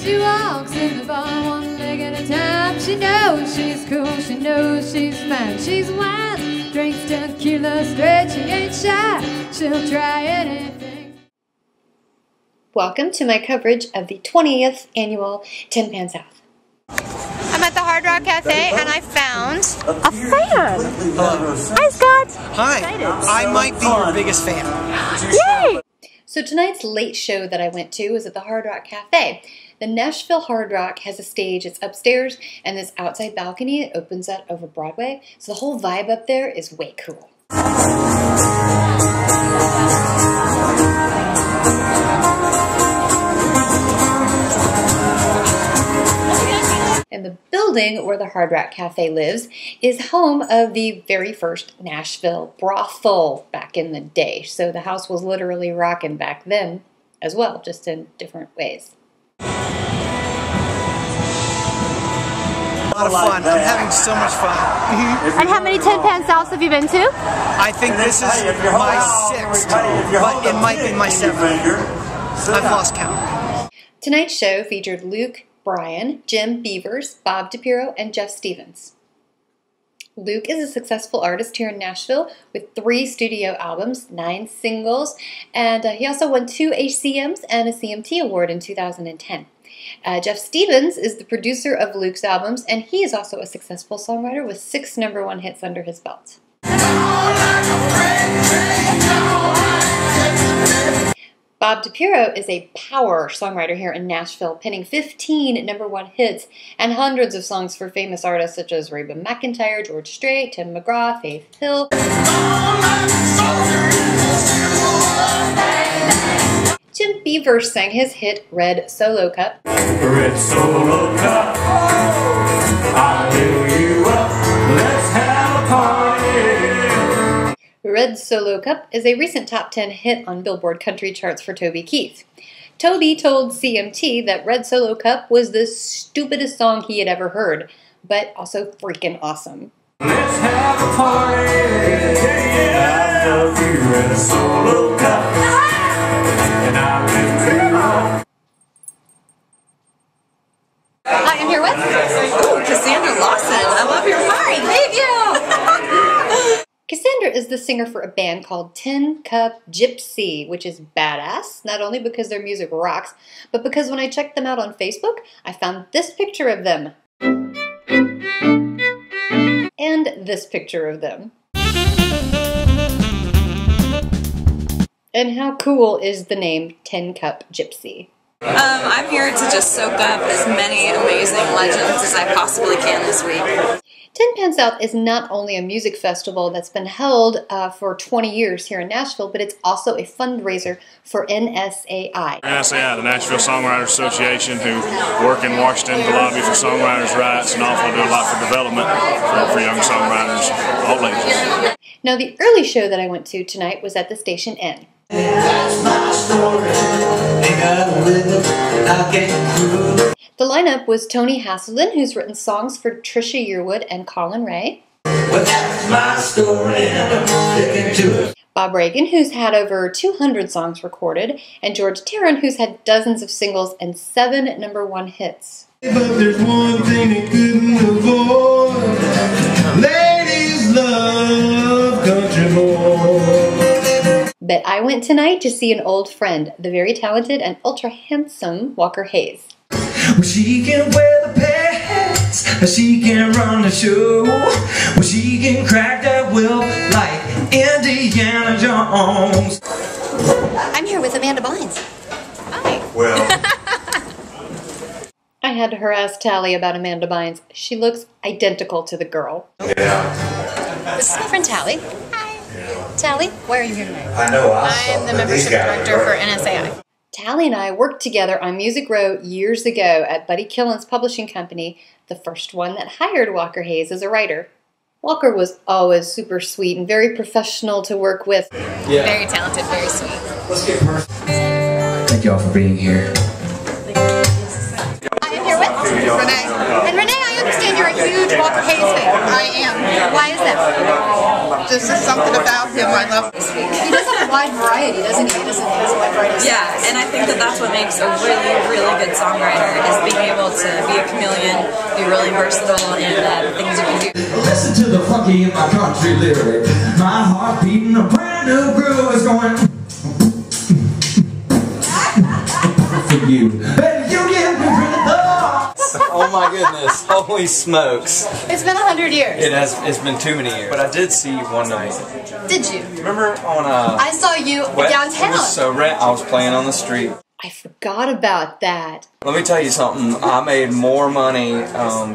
She walks in the bar one leg at a time. She knows she's cool, she knows she's fine. She's wine, drinks tequila straight. She ain't shy, she'll try anything. Welcome to my coverage of the 20th annual Tin Pan South. I'm at the Hard Rock Cafe and I found a fan. Hi, Scott. Hi. I might be your biggest fan. Yay! So tonight's late show that I went to was at the Hard Rock Cafe. The Nashville Hard Rock has a stage. It's upstairs and this outside balcony. It opens up over Broadway. So the whole vibe up there is way cool. And the building where the Hard Rock Cafe lives is home of the very first Nashville brothel back in the day. So the house was literally rocking back then as well, just in different ways. A lot of fun. I'm having so much fun. And how many Tin Pan Souths have you been to? I think this is my 6th, but it might be my 7th. I've lost count. Tonight's show featured Luke Bryan, Jim Beavers, Bob DiPiero, and Jeff Stevens. Luke is a successful artist here in Nashville with 3 studio albums, 9 singles, and he also won 2 HCMs and a CMT award in 2010. Jeff Stevens is the producer of Luke's albums, and he is also a successful songwriter with 6 #1 hits under his belt. Bob DiPiero is a power songwriter here in Nashville, penning 15 #1 hits and hundreds of songs for famous artists such as Reba McEntire, George Strait, Tim McGraw, Faith Hill. Jim Beavers sang his hit Red Solo Cup. Red Solo Cup, I'll fill you up, let's have a party. Red Solo Cup is a recent top 10 hit on Billboard country charts for Toby Keith. Toby told CMT that Red Solo Cup was the stupidest song he had ever heard, but also freaking awesome. Let's have a party, yeah, I love you, Red Solo Cup, and I will do. I am here with Cassandra Lawson. I love your mind. Thank you. Cassandra is the singer for a band called Tin Cup Gypsy, which is badass, not only because their music rocks, but because when I checked them out on Facebook, I found this picture of them. And this picture of them. And how cool is the name Tin Cup Gypsy? I'm here to just soak up as many amazing legends as I possibly can this week. Tin Pan South is not only a music festival that's been held for 20 years here in Nashville, but it's also a fundraiser for NSAI. NSAI, the Nashville Songwriters Association, who work in Washington to lobby for songwriters' rights and also do a lot for development for young songwriters, all ages. Now, the early show that I went to tonight was at the Station Inn. That's my story. Ain't gotta live it, I can't prove it. The lineup was Tony Haselden, who's written songs for Trisha Yearwood and Colin Ray. Well, that's my story, and I'm sticking to it. Bob Regan, who's had over 200 songs recorded, and George Teren, who's had dozens of singles and 7 #1 hits. But there's one thing they couldn't avoid. Ladies love country boys. But I went tonight to see an old friend, the very talented and ultra-handsome Walker Hayes. Well, she can wear the pants, she can run the show, well, she can crack that whip like Indiana Jones. I'm here with Amanda Bynes. Hi. Well, I had to harass Tally about Amanda Bynes. She looks identical to the girl. yeah. This is my friend Tally. Hi. Tally, why are you here tonight? I know. I'm the membership director for NSAI. Tally and I worked together on Music Row years ago at Buddy Killen's publishing company, the first one that hired Walker Hayes as a writer. Walker was always super sweet and very professional to work with. Yeah. Very talented, very sweet. Let's get personal. Thank y'all for being here. I am here with Renee. And Renee, I understand you're a huge Walker Hayes fan. I am. Why is that? Just something about him I love. He does have a wide variety, doesn't he? He has a wide variety of styles. Yeah, and I think that that's what makes a really, really good songwriter, is being able to be a chameleon, be really versatile in the things you can do. Listen to the funky in my country lyric. My heart beating a brand new groove is going for you. Baby, you give me rhythm. Oh my goodness, holy smokes. It's been 100 years. It's been too many years. But I did see you one night. Did you? Remember on I saw you downtown. It was so rad. I was playing on the street. I forgot about that. Let me tell you something. I made more money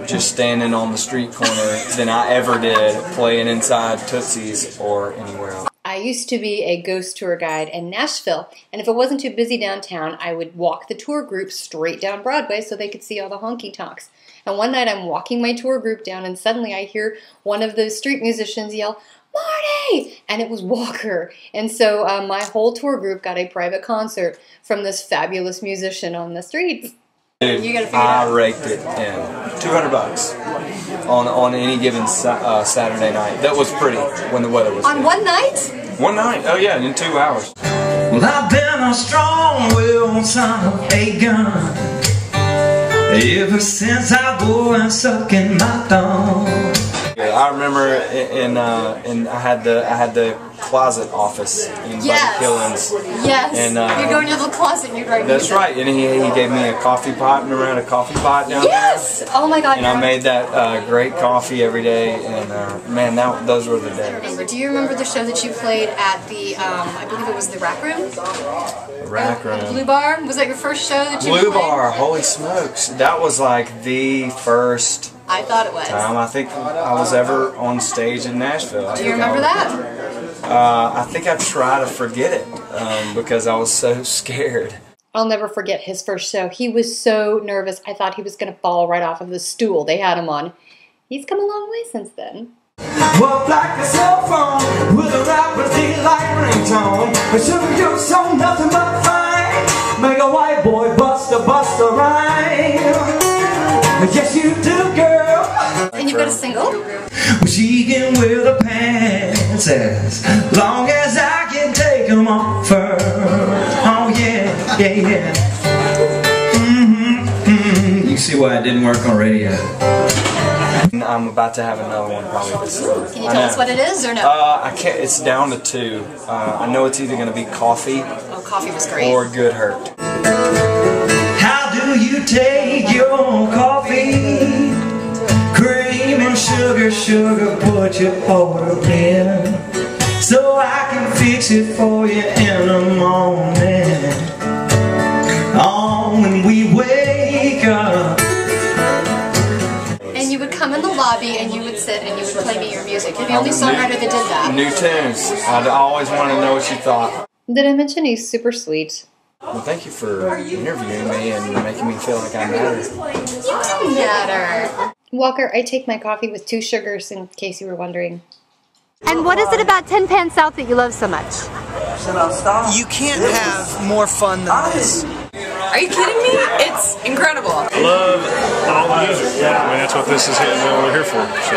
just standing on the street corner than I ever did playing inside Tootsie's or anywhere else. I used to be a ghost tour guide in Nashville, and if it wasn't too busy downtown, I would walk the tour group straight down Broadway so they could see all the honky-tonks. And one night I'm walking my tour group down, and suddenly I hear one of those street musicians yell, "Marty!" And it was Walker. And so my whole tour group got a private concert from this fabulous musician on the streets. Dude, you gotta figure it out. I raked it in. $200 on any given Saturday night. That was pretty when the weather was On good. one night? One night? Oh yeah, in 2 hours. Well, I've been a strong-willed son of a gun ever since I was sucking my thumb. I remember I had the closet office in Buddy Killen's. Yes. And, you go into the closet and you write That's right. And he gave me a coffee pot and around a coffee pot down Yes! Oh my God. there. And I made that great coffee every day. And man, those were the days. Do you remember the show that you played at the, I believe it was the Rack Room? Rack Room. Blue Bar? Was that your first show that you Blue played? Bar, holy smokes. That was like the first I thought it was. time I think I was ever on stage in Nashville. Do you remember that? I think I try to forget it because I was so scared. I'll never forget his first show. He was so nervous. I thought he was going to fall right off of the stool they had him on. He's come a long way since then. Well, like a cell phone with a rapper's delight ringtone. But sugar, you're so nothing but fine. Make a white boy bust a rhyme. Yes, you do, girl. And you've got a single? Well, she can wear the pants as long as I can take them off her. Oh, yeah, yeah, yeah. You see why it didn't work on radio. I'm about to have another one probably this summer. Can you tell us what it is or no? I can't. It's down to 2. I know it's either going to be Coffee Oh, Coffee was great. or Good Hurt. How do you take your coffee? Cream and sugar, put your order in, so I can fix it for you in the morning. Oh, when we wake up. And you would come in the lobby and you would sit and you would play me your music. You're the only songwriter that did that. New tunes. I'd always want to know what you thought. Did I mention he's super sweet? Well, thank you for interviewing me and making me feel like I matter. You matter. Walker, I take my coffee with 2 sugars in case you were wondering. And what is it about Tin Pan South that you love so much? You can't have more fun than this. Are you kidding me? It's incredible. I love all the music. I mean, that's what this is what we're here for. So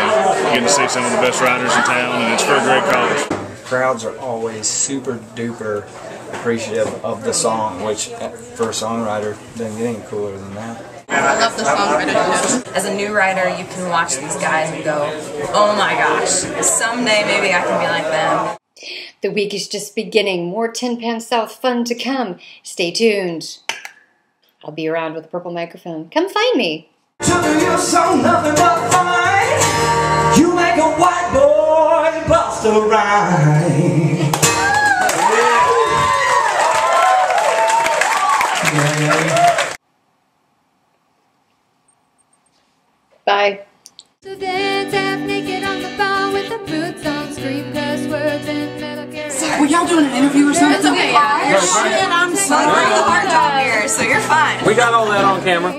getting to see some of the best writers in town, and it's for a great cause. Crowds are always super duper appreciative of the song, which for a songwriter doesn't get any cooler than that. I love the songwriter. As a new writer, you can watch these guys and go, oh my gosh, someday maybe I can be like them. The week is just beginning. More Tin Pan South fun to come. Stay tuned. I'll be around with a purple microphone. Come find me. Sugar, you're so nothing but fine. You make a white boy bust a rhyme. Bye. So dance half naked on the bar with the boots on, scream cuss words and metal carry. Were y'all doing an interview or something? It's okay, yeah. Shit, I'm sorry. We're the hard job here, so you're fine. We got all that on camera.